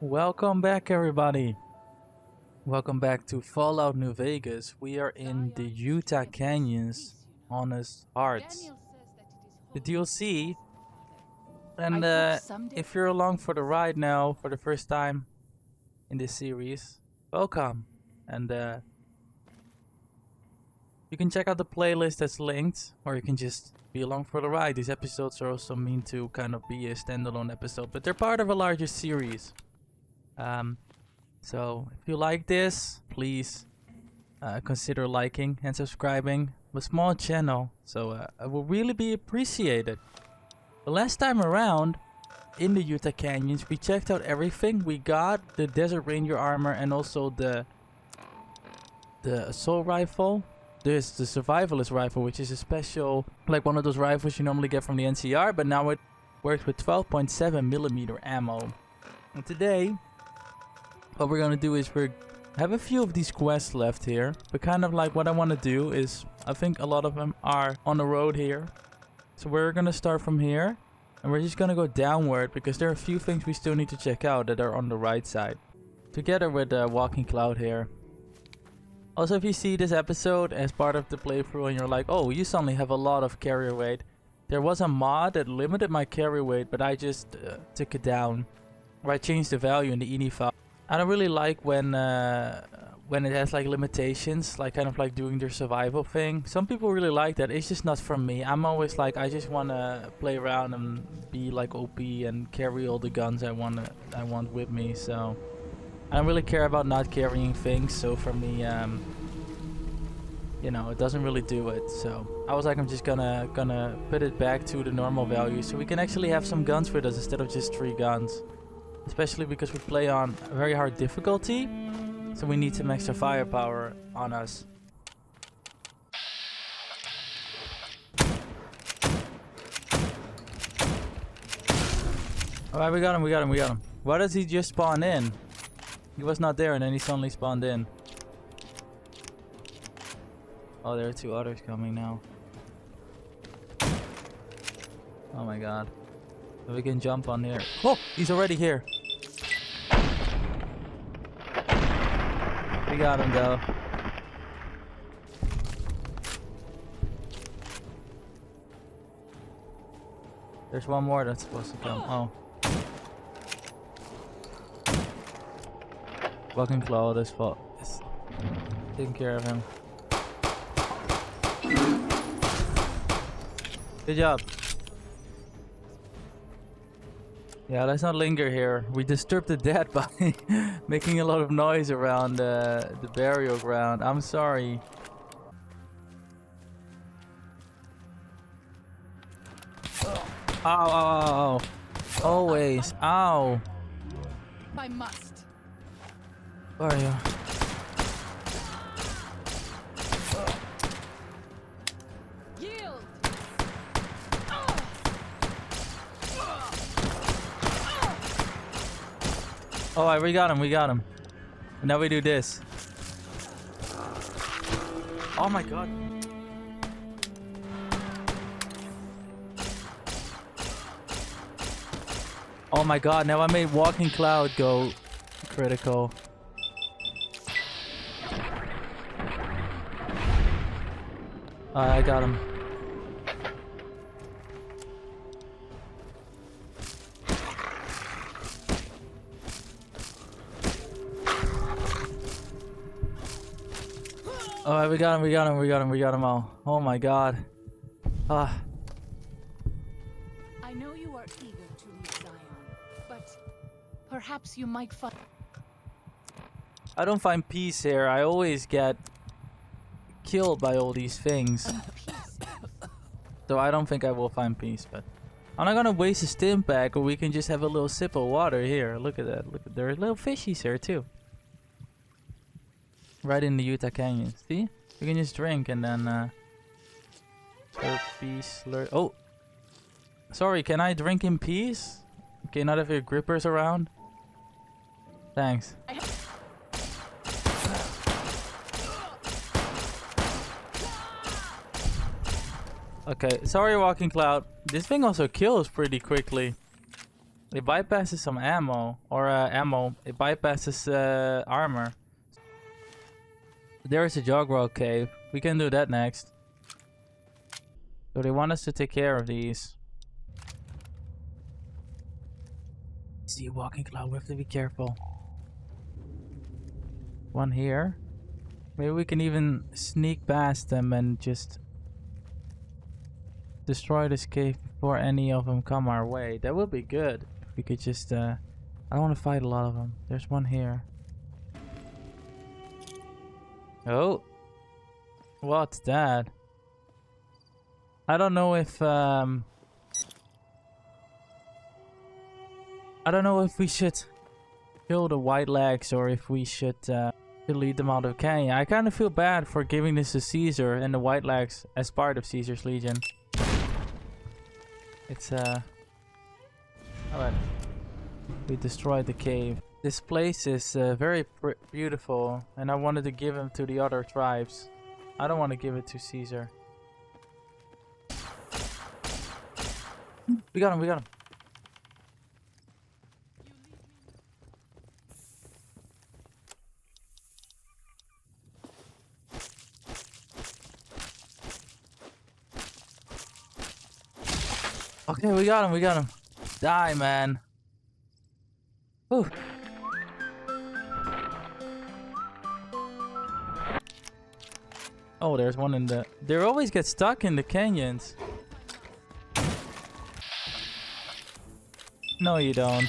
Welcome back, everybody. Welcome back to Fallout New Vegas. We are in the Utah Canyons, Honest Hearts, the DLC. And if you're along for the ride now for the first time in this series, welcome. And you can check out the playlist that's linked, or you can just be along for the ride. These episodes are also meant to kind of be a standalone episode, but they're part of a larger series. So if you like this, please consider liking and subscribing. A small channel, so it will really be appreciated. The last time around in the Utah Canyons, we checked out everything. We got the Desert Ranger armor and also the assault rifle. There's the survivalist rifle, which is a special, like one of those rifles you normally get from the NCR, but now it works with 12.7mm ammo. And today, what we're gonna do is we have a few of these quests left here, but kind of like what I want to do is, I think a lot of them are on the road here. So we're gonna start from here, and we're just gonna go downward because there are a few things we still need to check out that are on the right side. Together with Walking Cloud here. Also, if you see this episode as part of the playthrough and you're like, oh, you suddenly have a lot of carrier weight. There was a mod that limited my carrier weight, but I just took it down. Or I changed the value in the ini file. I don't really like when it has like limitations, like kind of like doing their survival thing. Some people really like that. It's just not for me. I'm always like, I just want to play around and be like OP and carry all the guns I want with me. So I don't really care about not carrying things. So for me, you know, it doesn't really do it. So I was like, I'm just gonna put it back to the normal value so we can actually have some guns with us instead of just 3 guns. Especially because we play on a very hard difficulty, so we need some extra firepower on us. Alright, we got him. Why does he just spawn in? He was not there and then he suddenly spawned in. Oh, there are 2 others coming now. Oh my god. We can jump on here. Oh, he's already here. We got him though. There's one more that's supposed to come. Oh. Walking Cloud is taking care of him. Good job. Yeah, let's not linger here. We disturbed the dead by making a lot of noise around the burial ground. I'm sorry. Ow, ow, ow, ow. Always. Ow. I must. Where are you? Alright, we got him. And now we do this. Oh my god. Oh my god, now I made Walking Cloud go critical. Alright, I got him. Alright, we got him all. Oh my god. Ah. I know you are eager to leave Zion, but perhaps you might find... I don't find peace here. I always get killed by all these things. So I don't think I will find peace, but I'm not gonna waste a stim pack, or we can just have a little sip of water here. Look at that. Look at, there are little fishies here too. Right in the Utah Canyon. See? We can just drink and then slurp. Oh! Sorry, can I drink in peace? Okay, not if your gripper's around. Thanks. Okay, sorry Walking Cloud. This thing also kills pretty quickly. It bypasses some ammo. Or ammo. It bypasses armor. There is a Yao Guai Cave. We can do that next. So they want us to take care of these. See a walking cloud. We have to be careful. One here. Maybe we can even sneak past them and just destroy this cave before any of them come our way. That would be good. We could just I don't want to fight a lot of them. There's one here. Oh, what's that? I don't know if I don't know if we should kill the white legs or if we should lead them out of the canyon. I kind of feel bad for giving this to Caesar and the white legs as part of Caesar's Legion. It's alright. We destroyed the cave. This place is very beautiful, and I wanted to give him to the other tribes. I don't want to give it to Caesar. We got him, we got him. Okay, we got him, we got him. Die, man. Whew. Oh, there's one in the... They always get stuck in the canyons. No, you don't.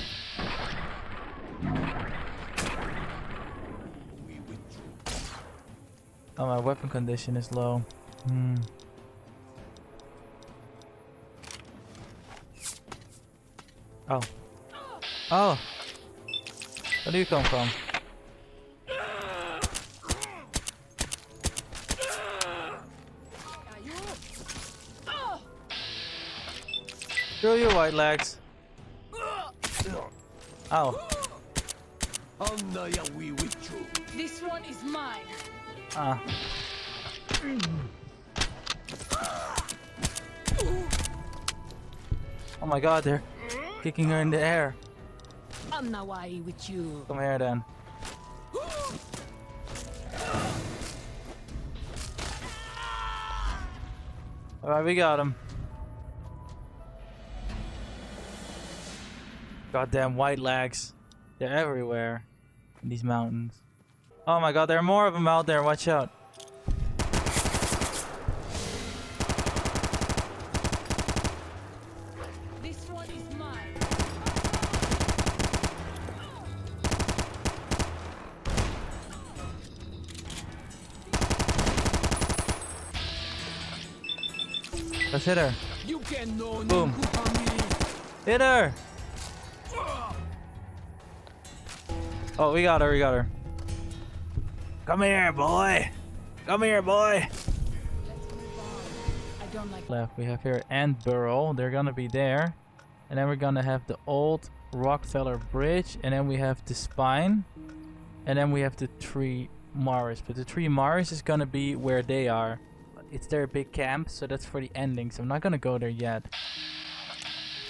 Oh, my weapon condition is low. Oh. Oh! Where do you come from? Screw you, white legs. Oh. This one is mine. Ah. Oh my god, they're kicking her in the air. I'm Nawai with you. Come here then. Alright, we got him. Goddamn white legs. They're everywhere in these mountains. Oh my god, there are more of them out there. Watch out. This one is mine. Let's hit her. You can know. Boom. Hit her. Oh, we got her, we got her. Come here, boy. Come here, boy. Let's move on. I don't like Left, we have here Ant Burrow. They're gonna be there. And then we're gonna have the old Rockefeller Bridge. And then we have the Spine. And then we have the Tree Mars. But the Tree Mars is gonna be where they are. It's their big camp, so that's for the ending. So I'm not gonna go there yet.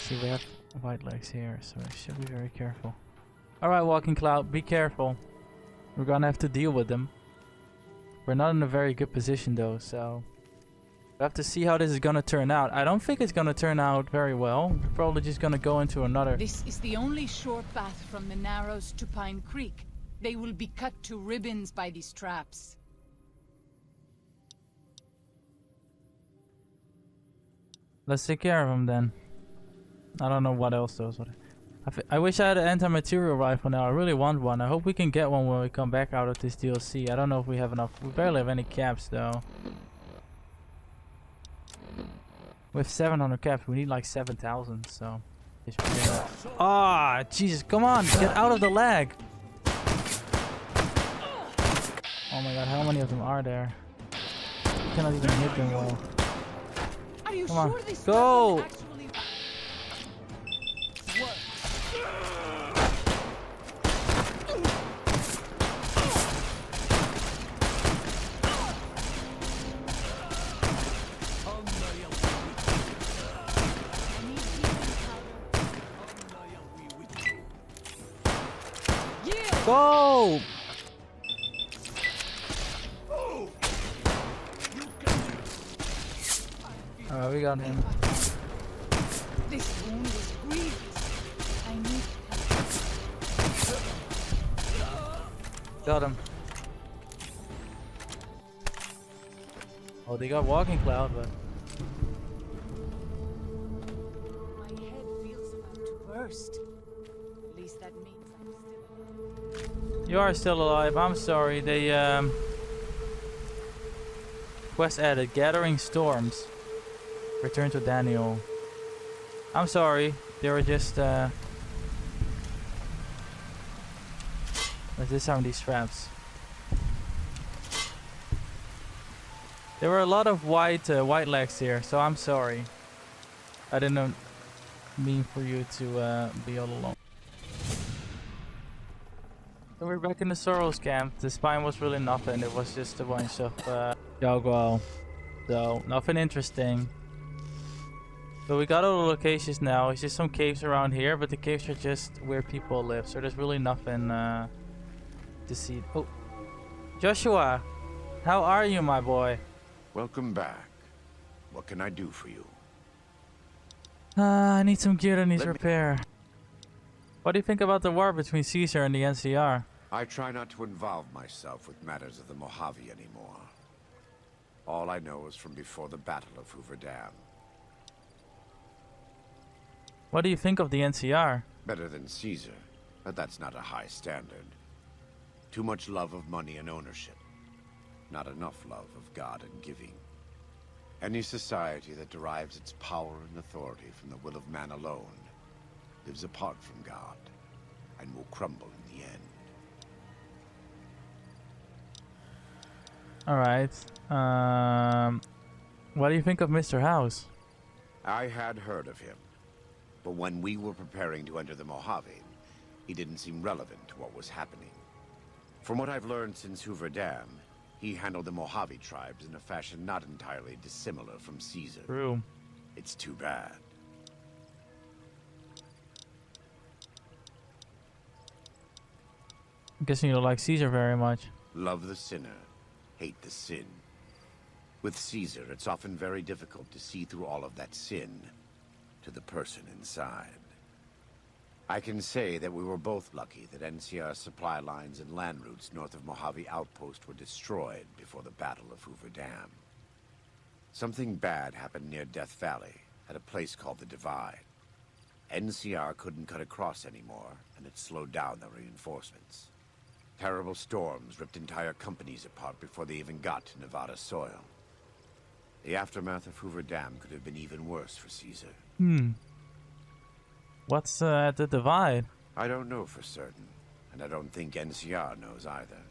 See, we have white legs here, so I should be very careful. Alright, Walking Cloud, be careful. We're gonna have to deal with them. We're not in a very good position though, so... we have to see how this is gonna turn out. I don't think it's gonna turn out very well. We're probably just gonna go into another... This is the only short path from the Narrows to Pine Creek. They will be cut to ribbons by these traps. Let's take care of them then. I don't know what else though. I wish I had an anti-material rifle now. I really want one. I hope we can get one when we come back out of this DLC. I don't know if we have enough. We barely have any caps though. With 700 caps, we need like 7,000. So. Ah, Jesus! Come on, get out of the lag. Oh my God, how many of them are there? I cannot even hit them well. Are you Come on, sure this go! weapon actually works? Go! Alright, we got him. This wound is grievous. I need help. Got him. Oh, they got walking cloud, but My head feels about to burst. At least that means I'm still alive. you are still alive. I'm sorry. They quest added gathering storms. Return to Daniel. I'm sorry. They were just let's disarm these traps. There were a lot of white legs here, so I'm sorry. I didn't mean for you to be all alone. So we're back in the Soros camp. The spine was really nothing. It was just a bunch of Yao Guai. So nothing interesting. So we got all the locations now. It's just some caves around here, but the caves are just where people live. So there's really nothing to see. Oh, Joshua, how are you, my boy? Welcome back. What can I do for you? I need some gear that needs Let me- repair. What do you think about the war between Caesar and the NCR? I try not to involve myself with matters of the Mojave anymore. All I know is from before the Battle of Hoover Dam. What do you think of the NCR? Better than Caesar, but that's not a high standard. Too much love of money and ownership. Not enough love of God and giving. Any society that derives its power and authority from the will of man alone lives apart from God and will crumble in the end. Alright. What do you think of Mr. House? I had heard of him, but when we were preparing to enter the Mojave, he didn't seem relevant to what was happening. From what I've learned since Hoover Dam, he handled the Mojave tribes in a fashion not entirely dissimilar from Caesar. True. It's too bad. I'm guessing you don't like Caesar very much. Love the sinner, hate the sin. With Caesar, it's often very difficult to see through all of that sin to the person inside. I can say that we were both lucky that NCR supply lines and land routes north of Mojave Outpost were destroyed before the Battle of Hoover Dam. Something bad happened near Death Valley, at a place called the Divide. NCR couldn't cut across anymore, and it slowed down the reinforcements. Terrible storms ripped entire companies apart before they even got to Nevada soil. The aftermath of Hoover Dam could have been even worse for Caesar. What's at the Divide? I don't know for certain, and I don't think NCR knows either.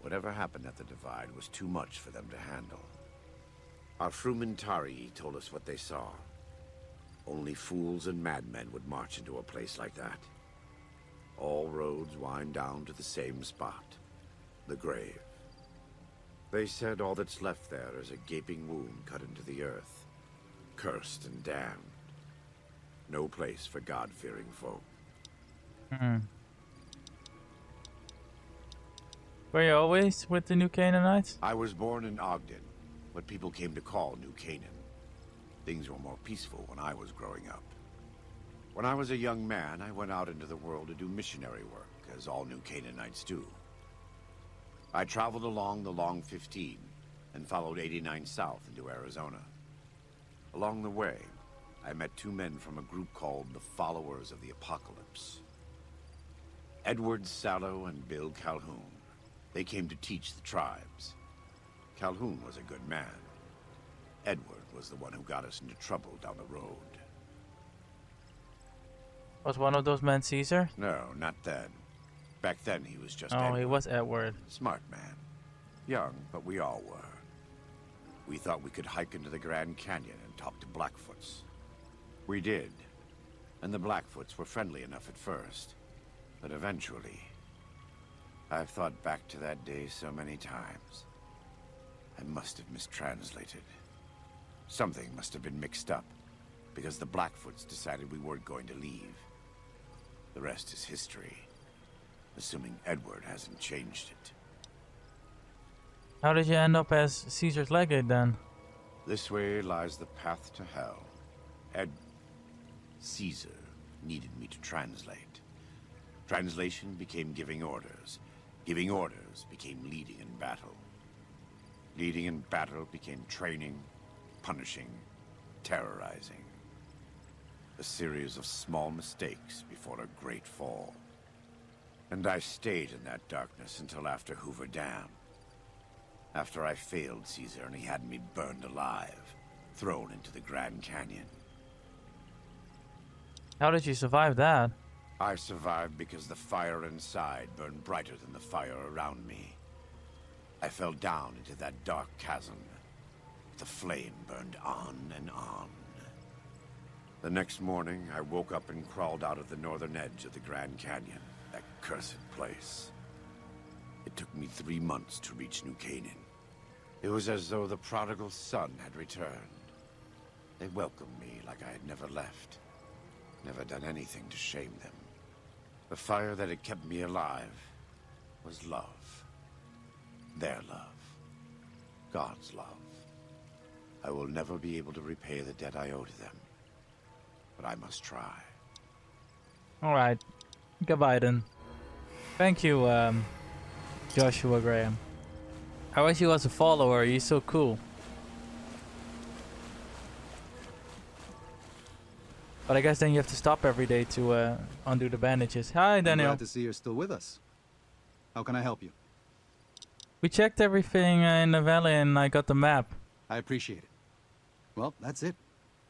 Whatever happened at the Divide was too much for them to handle. Our Frumentari told us what they saw. Only fools and madmen would march into a place like that. All roads wind down to the same spot, the grave. They said all that's left there is a gaping wound cut into the earth, cursed and damned. No place for God-fearing folk. Were you always with the New Canaanites? I was born in Ogden, what people came to call New Canaan. Things were more peaceful when I was growing up. When I was a young man, I went out into the world to do missionary work, as all New Canaanites do. I traveled along the Long 15 and followed 89 south into Arizona. Along the way, I met two men from a group called the Followers of the Apocalypse. Edward Sallow and Bill Calhoun. They came to teach the tribes. Calhoun was a good man. Edward was the one who got us into trouble down the road. Was one of those men Caesar? No, not then. Back then he was just Oh, Edward. he was Edward. Smart man. Young, but we all were. We thought we could hike into the Grand Canyon and talk to Blackfoots. We did. And the Blackfoots were friendly enough at first. But eventually... I've thought back to that day so many times. I must have mistranslated. Something must have been mixed up, because the Blackfoots decided we weren't going to leave. The rest is history. assuming Edward hasn't changed it. How did you end up as Caesar's legate then? This way lies the path to hell. Caesar needed me to translate. Translation became giving orders. Giving orders became leading in battle. Leading in battle became training, punishing, terrorizing. A series of small mistakes before a great fall. And I stayed in that darkness until after Hoover Dam. After I failed Caesar and he had me burned alive, thrown into the Grand Canyon. How did you survive that? I survived because the fire inside burned brighter than the fire around me. I fell down into that dark chasm. The flame burned on and on. The next morning, I woke up and crawled out of the northern edge of the Grand Canyon, that cursed place. It took me 3 months to reach New Canaan. It was as though the prodigal son had returned. They welcomed me like I had never left. Never done anything to shame them. The fire that had kept me alive was love. Their love. God's love. I will never be able to repay the debt I owe to them. But I must try. Alright. Goodbye then. Thank you, Joshua Graham. I wish he was a follower, he's so cool. But I guess then you have to stop every day to undo the bandages. Hi, Daniel. I'm glad to see you're still with us. How can I help you? We checked everything in the valley and I got the map. I appreciate it. Well, that's it.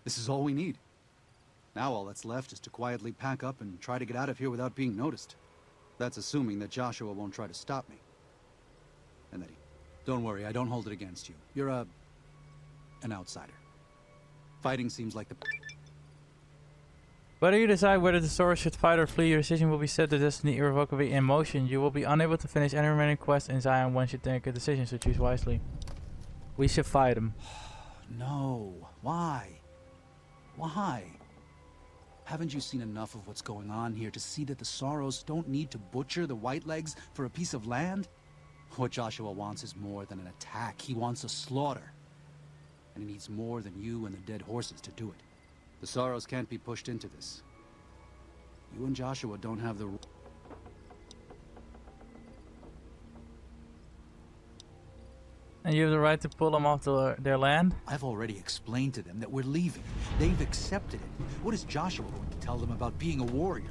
This is all we need. Now all that's left is to quietly pack up and try to get out of here without being noticed. That's assuming that Joshua won't try to stop me. And that he... Don't worry, I don't hold it against you. You're an outsider. Fighting seems like the... Whether you decide whether the Saurus should fight or flee, your decision will be set to destiny irrevocably in motion. You will be unable to finish any remaining quests in Zion once you take a decision, so choose wisely. We should fight him. No. Why? Why? Haven't you seen enough of what's going on here to see that the Saurus don't need to butcher the Whitelegs for a piece of land? What Joshua wants is more than an attack. He wants a slaughter. And he needs more than you and the dead horses to do it. The Saurus can't be pushed into this. You and Joshua don't have the... And you have the right to pull them off their land? I've already explained to them that we're leaving. They've accepted it. What is Joshua going to tell them about being a warrior?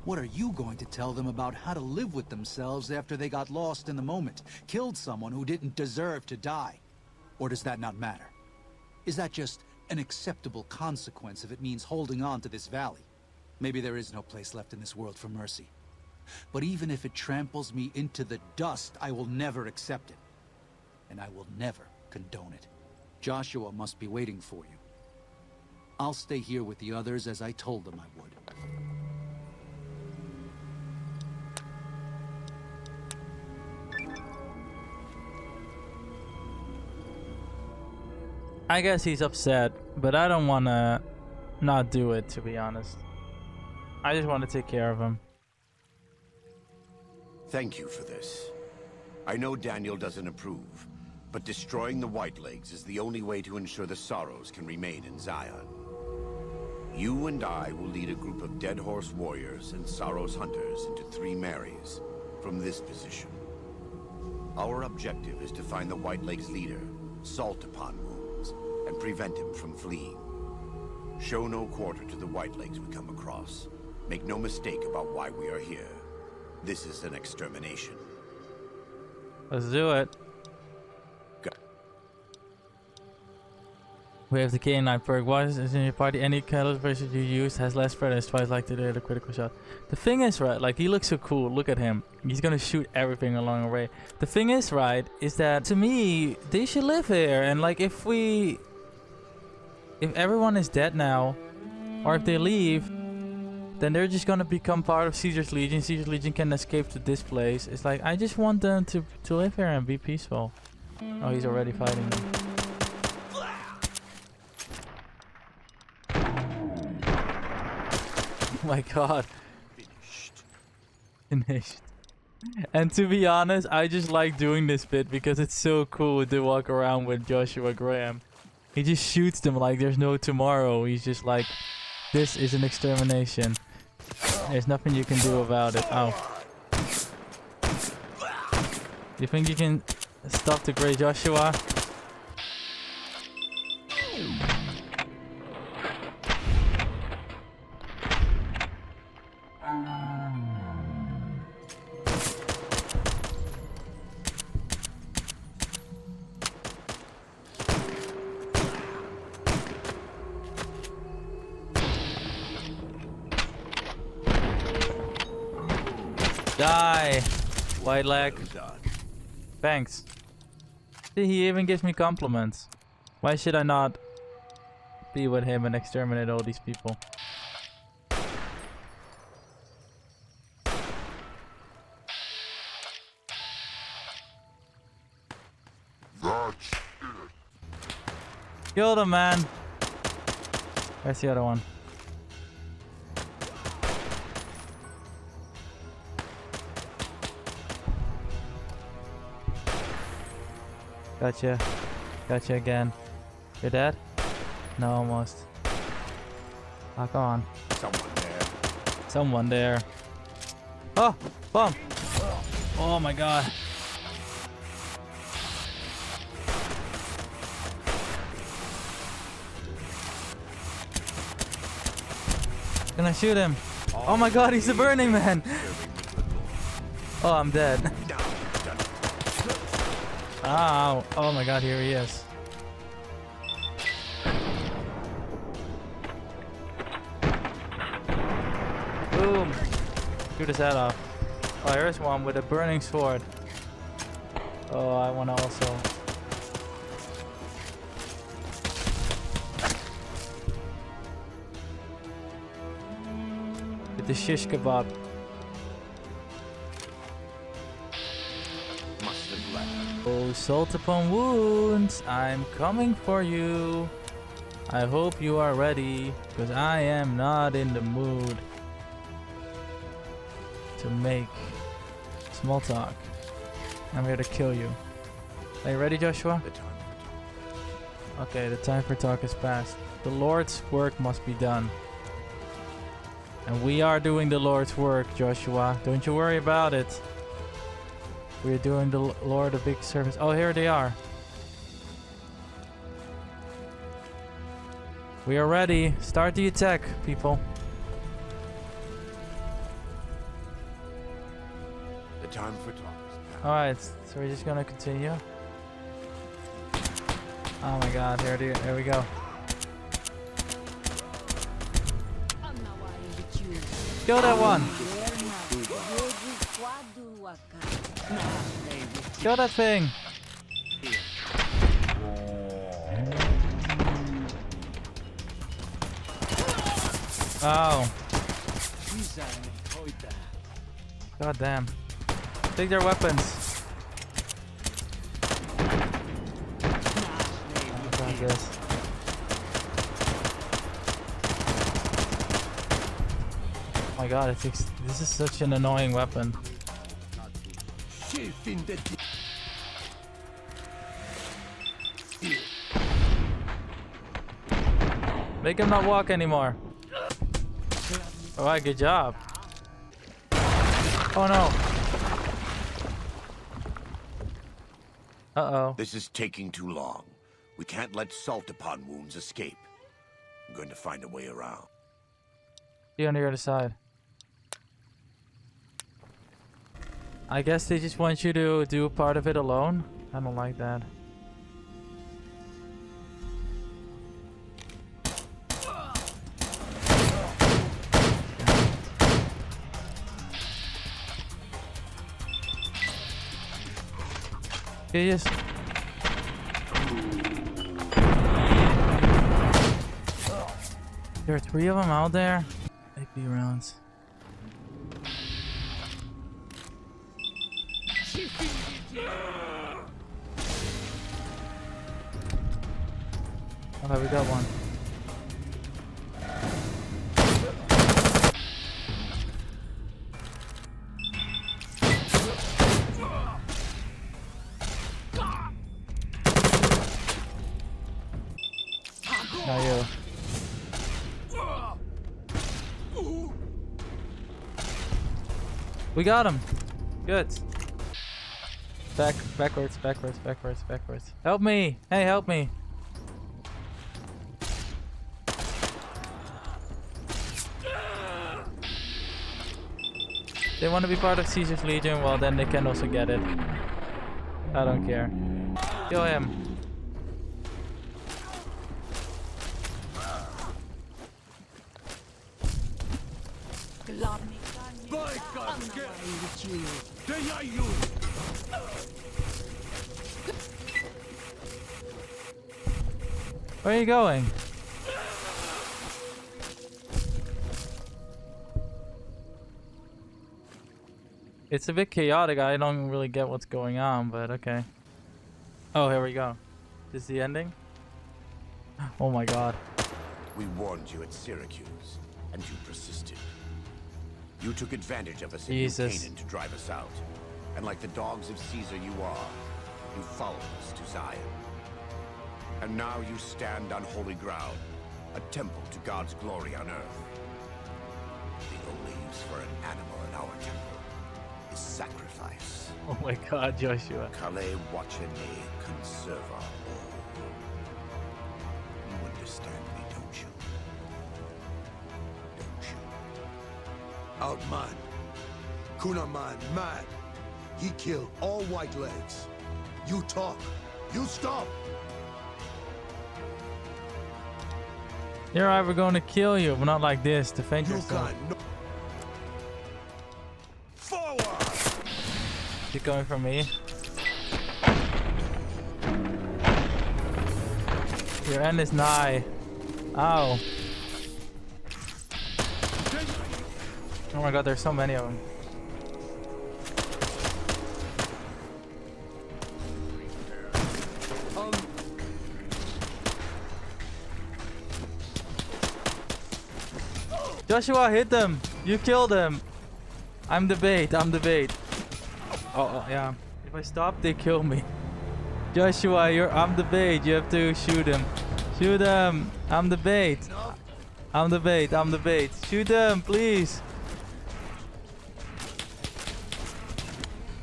What are you going to tell them about how to live with themselves after they got lost in the moment, killed someone who didn't deserve to die? Or does that not matter? Is that just an acceptable consequence if it means holding on to this valley? Maybe there is no place left in this world for mercy. But even if it tramples me into the dust, I will never accept it. And I will never condone it. Joshua must be waiting for you. I'll stay here with the others as I told them I would. I guess he's upset, but I don't want to not do it, to be honest. I just want to take care of him. Thank you for this. I know Daniel doesn't approve, but destroying the Whitelegs is the only way to ensure the Sorrows can remain in Zion. You and I will lead a group of Dead Horse warriors and Sorrows hunters into 3 Marys from this position. Our objective is to find the Whitelegs leader, Salt Upon Wounds, and prevent him from fleeing. Show no quarter to the Whitelegs we come across. Make no mistake about why we are here. This is an extermination. Let's do it. Go. We have the K9 perk. Why is in your party? Any calibration you use has less spread and is twice like to the critical shot. The thing is, right, like he looks so cool. Look at him. He's gonna shoot everything along the way. The thing is, right, is that to me, they should live here. And like if everyone is dead now, or if they leave, then they're just gonna become part of Caesar's Legion. Caesar's Legion can escape to this place. It's like, I just want them to live here and be peaceful. Oh, he's already fighting them. Oh my god. Finished. Finished. And to be honest, I just like doing this bit because it's so cool to walk around with Joshua Graham. He just shoots them like there's no tomorrow. He's just like, this is an extermination. There's nothing you can do about it. Oh. You think you can stop the great Joshua? Die, white leg. Thanks. See, he even gives me compliments. Why should I not be with him and exterminate all these people? Killed him, man. Where's the other one? Gotcha. Gotcha again. You're dead? No, almost. Lock on. Someone there. Someone there. Oh! Bomb! Oh my god. Can I shoot him? Oh my god, he's a Burning Man! Oh, I'm dead. Ow. Oh my god, here he is. Boom! Shoot his head off. Oh, here's one with a burning sword. Oh, I want to also. With the shish kebab. Oh, salt upon wounds, I'm coming for you. I hope you are ready, because I am not in the mood to make small talk. I'm here to kill you. Are you ready, Joshua? Okay, the time for talk has passed. The Lord's work must be done. And we are doing the Lord's work, Joshua. Don't you worry about it. We're doing the Lord a big service. Oh, here they are. We are ready. Start the attack, people. The time for talk is past. Alright, so we're just gonna continue. Oh my god, here we go. Kill that one! Kill that thing! Oh. God damn. Take their weapons. Oh, this. Oh my god, this is such an annoying weapon. Make him not walk anymore. Alright, good job. Oh no. Uh-oh. This is taking too long. We can't let salt upon wounds escape. I'm going to find a way around. See on the other side. I guess they just want you to do part of it alone. I don't like that. Yes. There are 3 of them out there. AP rounds. Okay, we got one. We got him. Good. Backwards. Help me. Hey, help me. They want to be part of Caesar's Legion, well then they can also get it. I don't care. Kill him. Where are you going? It's a bit chaotic. I don't really get what's going on, but okay. Oh, here we go. This is the ending? Oh my god. We warned you at Syracuse, and you persisted. You took advantage of us in New Jesus. Canaan to drive us out. And like the dogs of Caesar you are, you followed us to Zion. And now you stand on holy ground, a temple to God's glory on earth. The only use for an animal in our temple is sacrifice. Oh my god, Joshua. Kale wachene conserva all. You understand me, don't you? Don't you? Outman. Kunaman mad. He killed all white legs. You talk. You stop. You're right, we're going to kill you, but not like this. Defend You yourself. got no... Forward! You coming for me? Your end is nigh. Ow. Oh my god, there's so many of them. Joshua, hit them! You killed them! I'm the bait, I'm the bait. Oh, yeah. If I stop, they kill me. Joshua, I'm the bait. You have to shoot him. Shoot him! I'm the bait. I'm the bait, I'm the bait. Shoot them, please!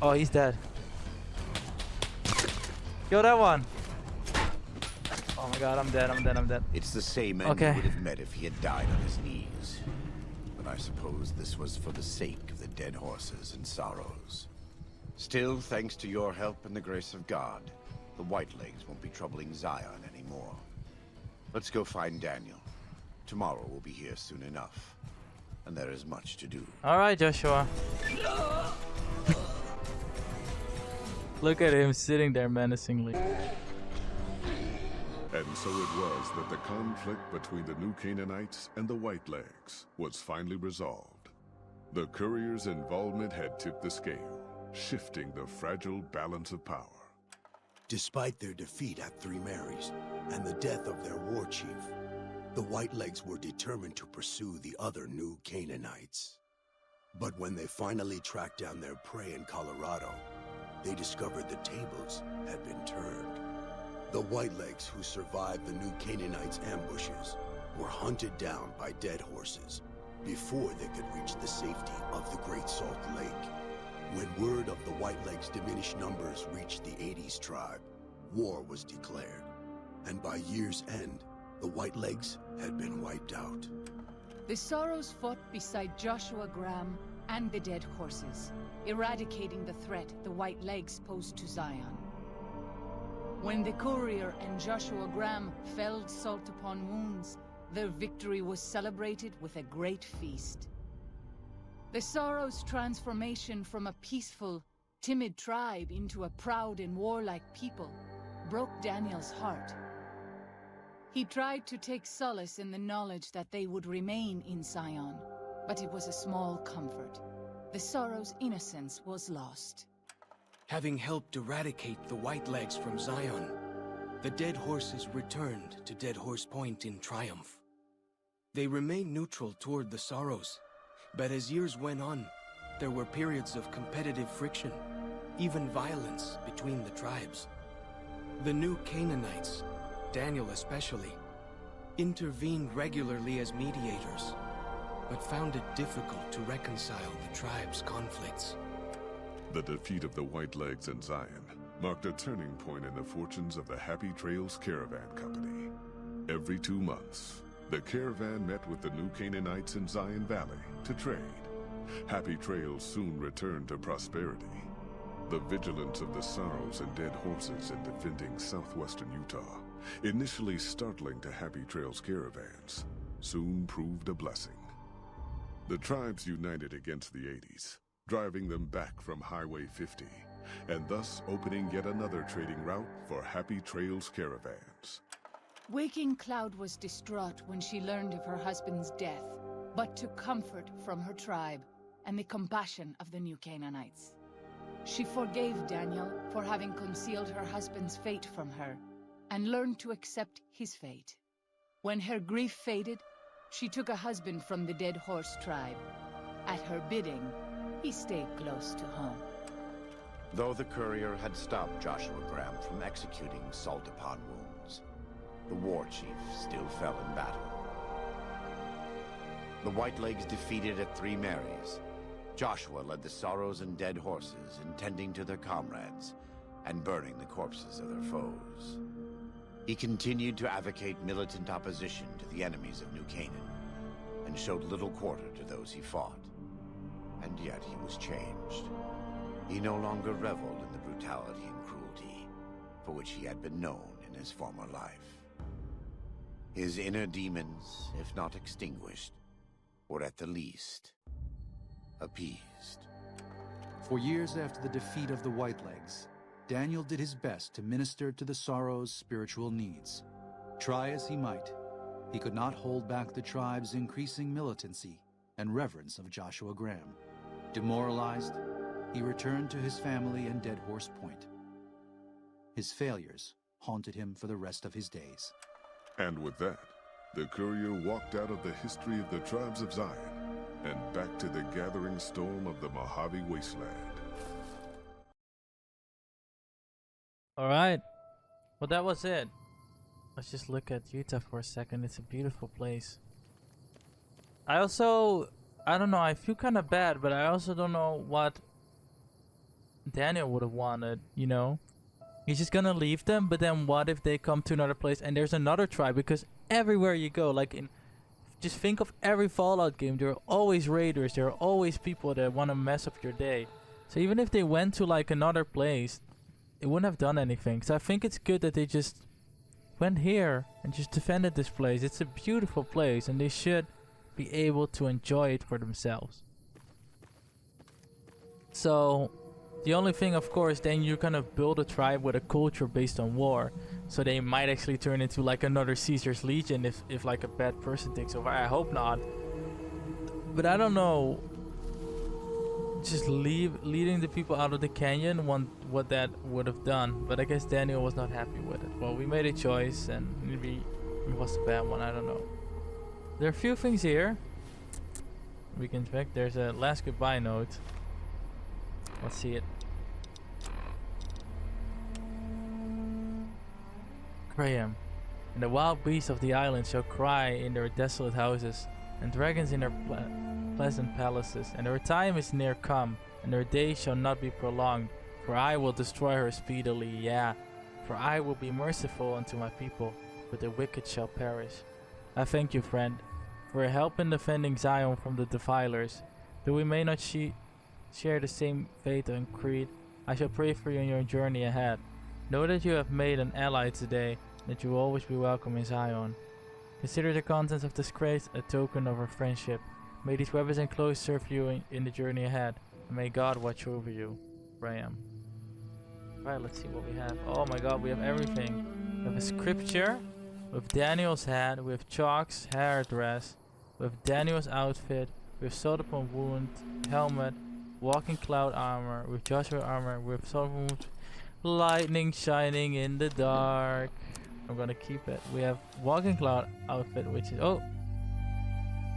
Oh, he's dead. Kill that one! Oh my god, I'm dead, I'm dead, I'm dead. It's the same end Okay. he would have met if he had died on his knees. But I suppose this was for the sake of the dead horses and sorrows. Still, thanks to your help and the grace of God, the Whitelegs won't be troubling Zion anymore. Let's go find Daniel. Tomorrow we'll be here soon enough. And there is much to do. Alright, Joshua. Look at him sitting there menacingly. And so it was that the conflict between the New Canaanites and the Whitelegs was finally resolved. The courier's involvement had tipped the scale, shifting the fragile balance of power. Despite their defeat at Three Marys and the death of their war chief, the Whitelegs were determined to pursue the other New Canaanites. But when they finally tracked down their prey in Colorado, they discovered the tables had been turned. The Whitelegs who survived the New Canaanites' ambushes were hunted down by dead horses before they could reach the safety of the Great Salt Lake. When word of the Whitelegs' diminished numbers reached the 80s tribe, war was declared, and by year's end, the Whitelegs had been wiped out. The Sorrows fought beside Joshua Graham and the dead horses, eradicating the threat the White Legs posed to Zion. When the courier and Joshua Graham felled Salt upon Wounds, their victory was celebrated with a great feast. The Sorrows' transformation from a peaceful, timid tribe into a proud and warlike people broke Daniel's heart. He tried to take solace in the knowledge that they would remain in Zion, but it was a small comfort. The Sorrows' innocence was lost. Having helped eradicate the Whitelegs from Zion, the dead horses returned to Dead Horse Point in triumph. They remained neutral toward the Sorrows, but as years went on, there were periods of competitive friction, even violence between the tribes. The New Canaanites, Daniel especially, intervened regularly as mediators, but found it difficult to reconcile the tribe's conflicts. The defeat of the Whitelegs and Zion marked a turning point in the fortunes of the Happy Trails Caravan Company. Every 2 months, the caravan met with the New Canaanites in Zion Valley to trade. Happy Trails soon returned to prosperity. The vigilance of the Sorrows and Dead Horses in defending southwestern Utah, initially startling to Happy Trails caravans, soon proved a blessing. The tribes united against the 80s, driving them back from Highway 50, and thus opening yet another trading route for Happy Trails caravans. Waking Cloud was distraught when she learned of her husband's death, but took comfort from her tribe and the compassion of the New Canaanites. She forgave Daniel for having concealed her husband's fate from her, and learned to accept his fate. When her grief faded, she took a husband from the Dead Horse tribe. At her bidding, he stayed close to home. Though the courier had stopped Joshua Graham from executing salt upon wounds, the war chief still fell in battle. The Whitelegs defeated at Three Marys. Joshua led the Sorrows and Dead Horses in tending to their comrades and burning the corpses of their foes. He continued to advocate militant opposition to the enemies of New Canaan and showed little quarter to those he fought. And yet he was changed. He no longer reveled in the brutality and cruelty for which he had been known in his former life. His inner demons, if not extinguished, were at the least appeased. For years after the defeat of the Whitelegs, Daniel did his best to minister to the Sorrows' spiritual needs. Try as he might, he could not hold back the tribe's increasing militancy and reverence of Joshua Graham. Demoralized, he returned to his family in Dead Horse Point. His failures haunted him for the rest of his days. And with that, the courier walked out of the history of the tribes of Zion and back to the gathering storm of the Mojave Wasteland. Alright. Well, that was it. Let's just look at Utah for a second. It's a beautiful place. I don't know, I feel kind of bad, but I also don't know what Daniel would have wanted, you know? He's just gonna leave them, but then what if they come to another place and there's another tribe? Because everywhere you go, just think of every Fallout game, there are always raiders, there are always people that want to mess up your day. So even if they went to like another place, it wouldn't have done anything. So I think it's good that they just went here and just defended this place. It's a beautiful place and they should be able to enjoy it for themselves. So the only thing, of course, then you kind of build a tribe with a culture based on war. So they might actually turn into like another Caesar's Legion if like a bad person takes over. I hope not. But I don't know. Just leading the people out of the canyon, what that would have done. But I guess Daniel was not happy with it. Well, we made a choice and maybe it was a bad one. I don't know. There are a few things here we can check. There's a last goodbye note. Let's see it. Graham. And the wild beasts of the island shall cry in their desolate houses, and dragons in their pleasant palaces. And their time is near come, and their days shall not be prolonged. For I will destroy her speedily, yeah. For I will be merciful unto my people, but the wicked shall perish. I thank you, friend, for your help in defending Zion from the defilers. Though we may not share the same faith and creed, I shall pray for you in your journey ahead. Know that you have made an ally today, that you will always be welcome in Zion. Consider the contents of this crate a token of our friendship. May these weapons and clothes serve you in the journey ahead, and may God watch over you. Graham. Right, let's see what we have. Oh my god, we have everything. We have a scripture with Daniel's hat, with Chalk's hair dress, with Daniel's outfit, with sword upon wound, helmet, walking cloud armor, with Joshua armor, with sword upon wound, lightning shining in the dark. I'm gonna keep it. We have walking cloud outfit, which is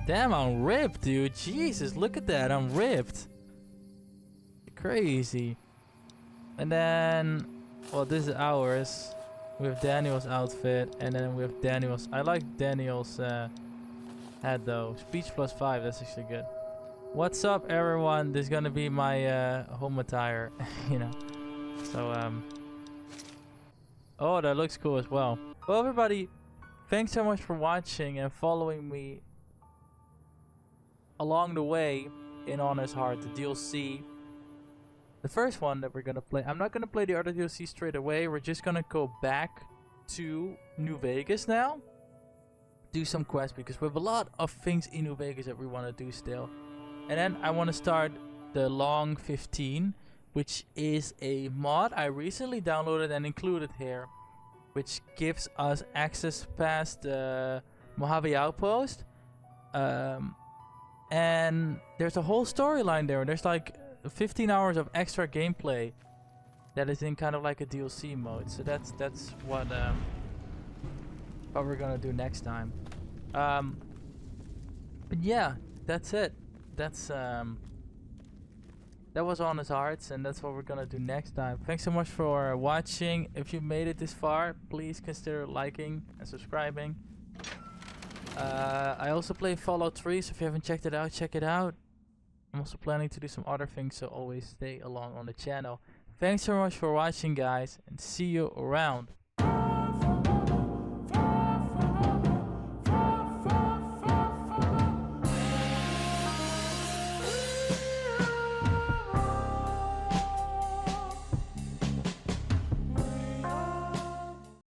damn, I'm ripped, dude. Jesus, look at that, I'm ripped. Crazy. And then, well, this is ours. We have Daniel's outfit, and then we have Daniel's. I like Daniel's had though. Speech +5, that's actually good. What's up, everyone? This is gonna be my home attire, you know. So oh, that looks cool as well. Well, everybody, thanks so much for watching and following me along the way in Honest Heart, the DLC. The first one that we're gonna play. I'm not gonna play the other DLC straight away. We're just gonna go back to New Vegas now. Do some quests because we have a lot of things in New Vegas that we want to do still. And then I want to start the Long 15, which is a mod I recently downloaded and included here, which gives us access past the Mojave Outpost. And there's a whole storyline there. There's like 15 hours of extra gameplay that is in kind of like a DLC mode. So that's what we're gonna do next time. But yeah, that's it. That's that was Honest Hearts, and that's what we're gonna do next time. Thanks so much for watching. If you made it this far, please consider liking and subscribing. I also play Fallout 3, so if you haven't checked it out, check it out. I'm also planning to do some other things, so always stay along on the channel. Thanks so much for watching, guys, and see you around.